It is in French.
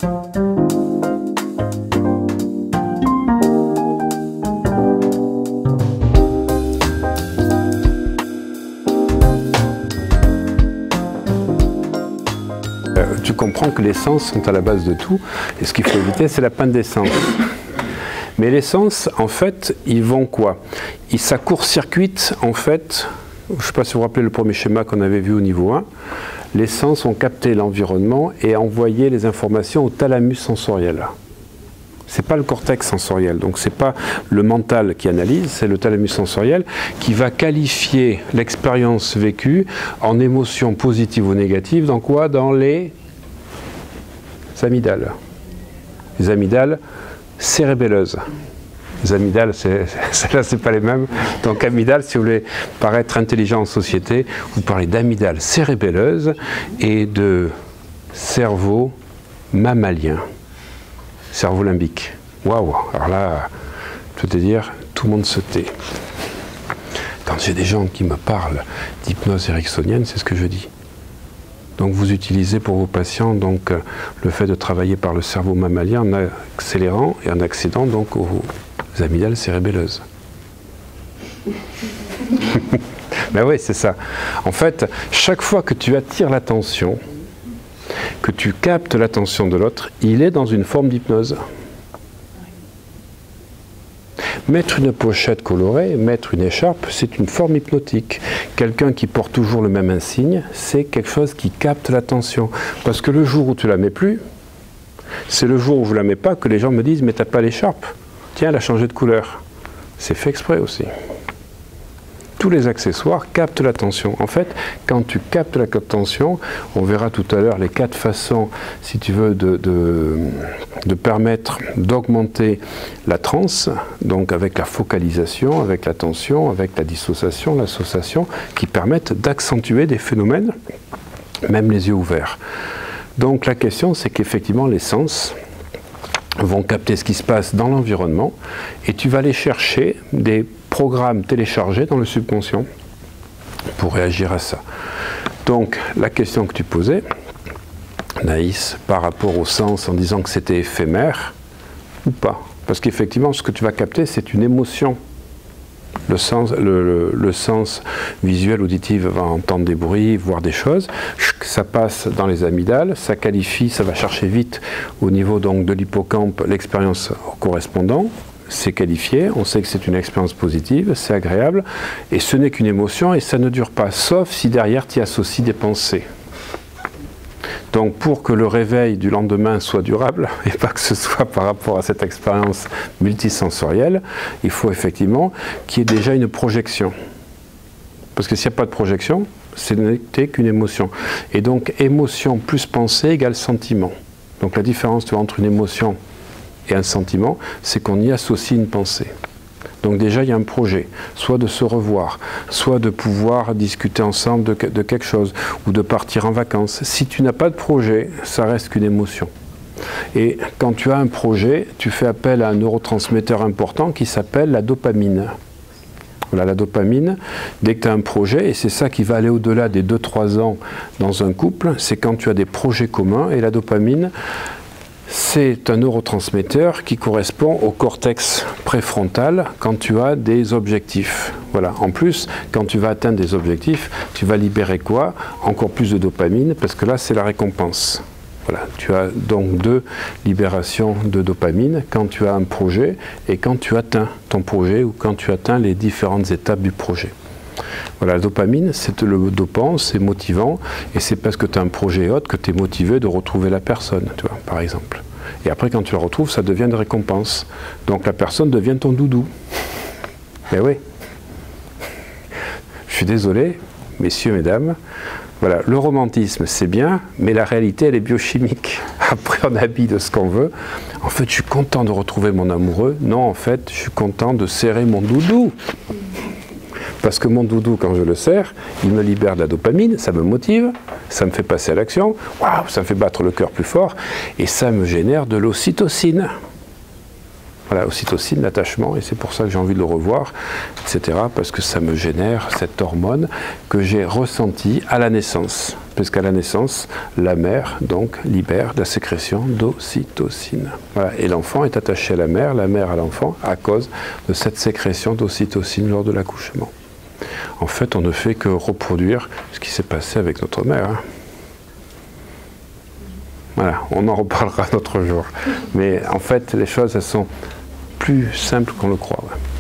Tu comprends que les sens sont à la base de tout, et ce qu'il faut éviter, c'est la panne d'essence. Mais les sens, en fait, ils vont quoi? Ça court-circuite, en fait, je ne sais pas si vous vous rappelez le premier schéma qu'on avait vu au niveau 1, les sens ont capté l'environnement et envoyé les informations au thalamus sensoriel. Ce n'est pas le cortex sensoriel, donc ce n'est pas le mental qui analyse, c'est le thalamus sensoriel qui va qualifier l'expérience vécue en émotions positives ou négatives, dans quoi? Dans les amygdales. Les amygdales cérébelleuses. Les amygdales, celles-là, ce n'est pas les mêmes. Donc amygdales, si vous voulez paraître intelligent en société, vous parlez d'amygdales cérébelleuses et de cerveau mammalien. Cerveau limbique. Waouh! Alors là, je peux te dire, tout le monde se tait. Quand j'ai des gens qui me parlent d'hypnose ericksonienne, c'est ce que je dis. Donc vous utilisez pour vos patients donc, le fait de travailler par le cerveau mammalien en accélérant et en accédant donc aux amygdales cérébelleuses. Ben oui, c'est ça. En fait, chaque fois que tu attires l'attention, que tu captes l'attention de l'autre, il est dans une forme d'hypnose. Mettre une pochette colorée, mettre une écharpe, c'est une forme hypnotique. Quelqu'un qui porte toujours le même insigne, c'est quelque chose qui capte l'attention. Parce que le jour où tu la mets plus, c'est le jour où je ne la mets pas que les gens me disent « mais t'as pas l'écharpe, tiens, elle a changé de couleur ». C'est fait exprès aussi. Tous les accessoires captent l'attention. En fait, quand tu captes l'attention, on verra tout à l'heure les 4 façons, si tu veux, de permettre d'augmenter la transe, donc avec la focalisation, avec l'attention, avec la dissociation, l'association, qui permettent d'accentuer des phénomènes, même les yeux ouverts. Donc la question, c'est qu'effectivement, les sens vont capter ce qui se passe dans l'environnement et tu vas aller chercher des programmes téléchargés dans le subconscient pour réagir à ça. Donc la question que tu posais, Naïs, par rapport au sens en disant que c'était éphémère ou pas, parce qu'effectivement ce que tu vas capter c'est une émotion. Le sens visuel, auditif va entendre des bruits, voir des choses, ça passe dans les amygdales, ça qualifie, ça va chercher vite au niveau donc de l'hippocampe l'expérience correspondante, c'est qualifié, on sait que c'est une expérience positive, c'est agréable, et ce n'est qu'une émotion et ça ne dure pas, sauf si derrière tu y associes des pensées. Donc pour que le réveil du lendemain soit durable, et pas que ce soit par rapport à cette expérience multisensorielle, il faut effectivement qu'il y ait déjà une projection. Parce que s'il n'y a pas de projection, ce n'était qu'une émotion. Et donc émotion plus pensée égale sentiment. Donc la différence entre une émotion et un sentiment, c'est qu'on y associe une pensée. Donc déjà, il y a un projet, soit de se revoir, soit de pouvoir discuter ensemble de quelque chose, ou de partir en vacances. Si tu n'as pas de projet, ça reste qu'une émotion. Et quand tu as un projet, tu fais appel à un neurotransmetteur important qui s'appelle la dopamine. Voilà, la dopamine, dès que tu as un projet, et c'est ça qui va aller au-delà des 2-3 ans dans un couple, c'est quand tu as des projets communs, et la dopamine, c'est un neurotransmetteur qui correspond au cortex préfrontal quand tu as des objectifs. Voilà. En plus, quand tu vas atteindre des objectifs, tu vas libérer quoi? Encore plus de dopamine, parce que là, c'est la récompense. Voilà. Tu as donc 2 libérations de dopamine quand tu as un projet et quand tu atteins ton projet ou quand tu atteins les différentes étapes du projet. Voilà, la dopamine, c'est le dopant, c'est motivant, et c'est parce que tu as un projet autre que tu es motivé de retrouver la personne, tu vois, par exemple. Et après, quand tu la retrouves, ça devient une récompense. Donc la personne devient ton doudou. Mais oui. Je suis désolé, messieurs, mesdames. Voilà, le romantisme, c'est bien, mais la réalité, elle est biochimique. Après, on habille de ce qu'on veut. En fait, je suis content de retrouver mon amoureux. Non, en fait, je suis content de serrer mon doudou. Parce que mon doudou, quand je le serre, il me libère de la dopamine, ça me motive, ça me fait passer à l'action, waouh, ça me fait battre le cœur plus fort, et ça me génère de l'ocytocine. Voilà, ocytocine, l'attachement, et c'est pour ça que j'ai envie de le revoir, etc., parce que ça me génère cette hormone que j'ai ressentie à la naissance. puisqu'à la naissance, la mère donc libère la sécrétion d'ocytocine. Voilà. Et l'enfant est attaché à la mère à l'enfant, à cause de cette sécrétion d'ocytocine lors de l'accouchement. En fait, on ne fait que reproduire ce qui s'est passé avec notre mère. Hein. Voilà, on en reparlera un autre jour. Mais en fait, les choses, elles sont plus simples qu'on le croit. Ouais.